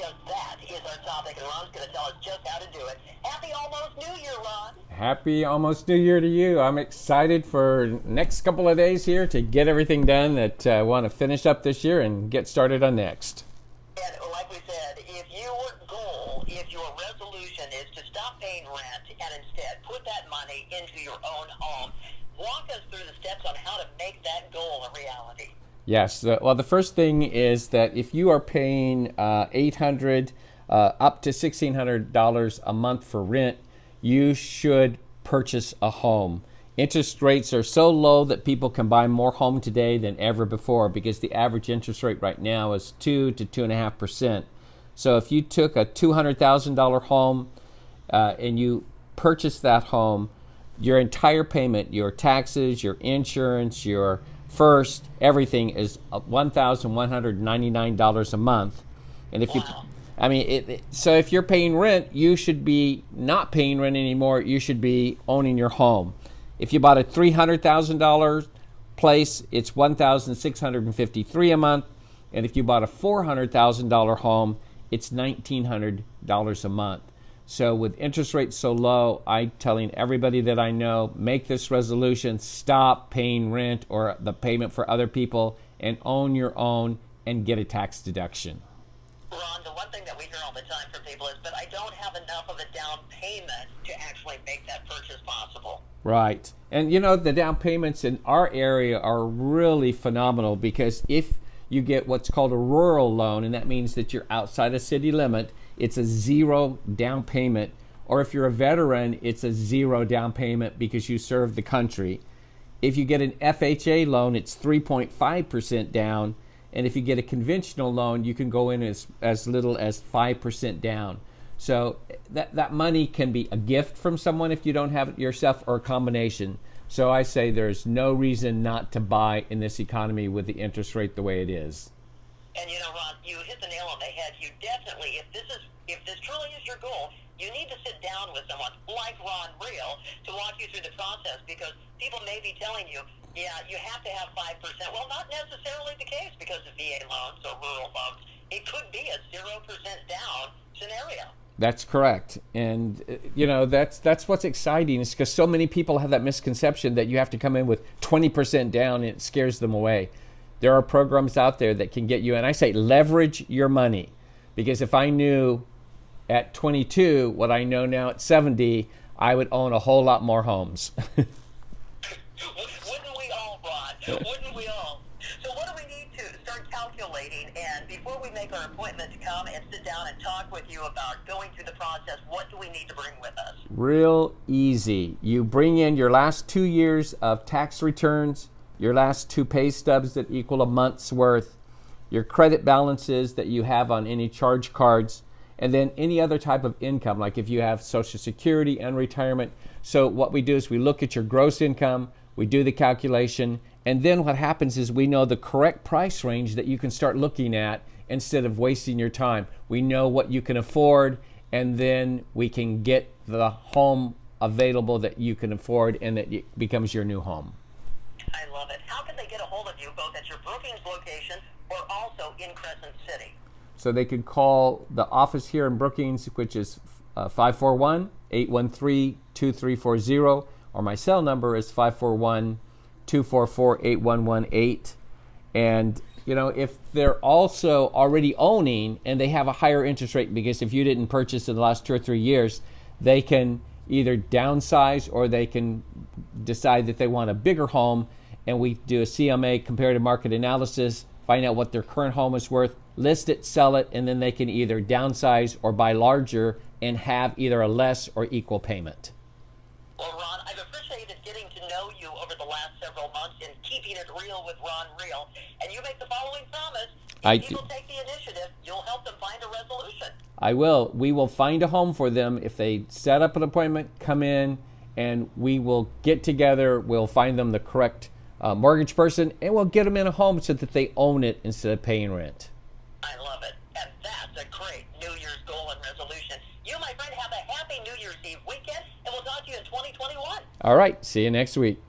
because that is our topic, and Ron's going to tell us just how to do it. Happy almost New Year, Ron. Happy almost New Year to you. I'm excited for next couple of days here to get everything done that I want to finish up this year and get started on next. And like we said, if your goal, if your resolution is to stop paying rent and instead put that money into your own home, walk us through the steps on how to make that goal a reality. Yes. Well, the first thing is that if you are paying $800 up to $1,600 a month for rent, you should purchase a home. Interest rates are so low that people can buy more home today than ever before because the average interest rate right now is 2 to 2.5%. So if you took a $200,000 home and you purchased that home, your entire payment, your taxes, your insurance, your first, everything is $1,199 a month. And if so if you're paying rent, you should be not paying rent anymore. You should be owning your home. If you bought a $300,000 place, it's $1,653 a month. And if you bought a $400,000 home, it's $1,900 a month. So with interest rates so low, I'm telling everybody that I know, make this resolution, stop paying rent or the payment for other people and own your own and get a tax deduction. Ron, the one thing that we hear all the time from people is, but I don't have enough of a down payment to actually make that purchase possible. Right. And you know, the down payments in our area are really phenomenal because if you get what's called a rural loan, and that means that you're outside a city limit, it's a zero down payment. Or if you're a veteran, it's a zero down payment because you serve the country. If you get an FHA loan, it's 3.5% down. And if you get a conventional loan, you can go in as little as 5% down. So that money can be a gift from someone if you don't have it yourself, or a combination. So I say there's no reason not to buy in this economy with the interest rate the way it is. And you know, Ron, you hit the nail on the head. You definitely, if this truly is your goal, you need to sit down with someone like Ron Real to walk you through the process, because people may be telling you, yeah, you have to have 5%. Well, not necessarily the case because of VA loans or rural loans. It could be a 0% down scenario. That's correct. And, you know, that's what's exciting, is because so many people have that misconception that you have to come in with 20% down and it scares them away. There are programs out there that can get you, and I say leverage your money, because if I knew at 22 what I know now at 70, I would own a whole lot more homes. Wouldn't we all, Ron? Wouldn't we all? So what do we need to start calculating? And before we make our appointment to come and sit down and talk with you about going through the process, what do we need to bring with us? Real easy. You bring in your last 2 years of tax returns, your last 2 pay stubs that equal a month's worth, your credit balances that you have on any charge cards, and then any other type of income, like if you have Social Security and retirement. So what we do is we look at your gross income, we do the calculation, and then what happens is we know the correct price range that you can start looking at instead of wasting your time. We know what you can afford, and then we can get the home available that you can afford, and that it becomes your new home. I love it. How can they get a hold of you, both at your Brookings location or also in Crescent City? So they could call the office here in Brookings, which is 541-813-2340, or my cell number is 541-244-8118. And, you know, if they're also already owning and they have a higher interest rate, because if you didn't purchase in the last 2 or 3 years, they can either downsize or they can decide that they want a bigger home, and we do a CMA, comparative market analysis, find out what their current home is worth, list it, sell it, and then they can either downsize or buy larger and have either a less or equal payment. Well, Ron, I've appreciated getting to know you over the last several months and keeping it real with Ron Real. And you make the following promise: if people take the initiative, you'll help them find a resolution. I will. We will find a home for them if they set up an appointment, come in, and we will get together. We'll find them the correct mortgage person, and we'll get them in a home so that they own it instead of paying rent. I love it. And that's a great New Year's goal and resolution. You, my friend, have a happy New Year's Eve weekend, and we'll talk to you in 2021. All right. See you next week.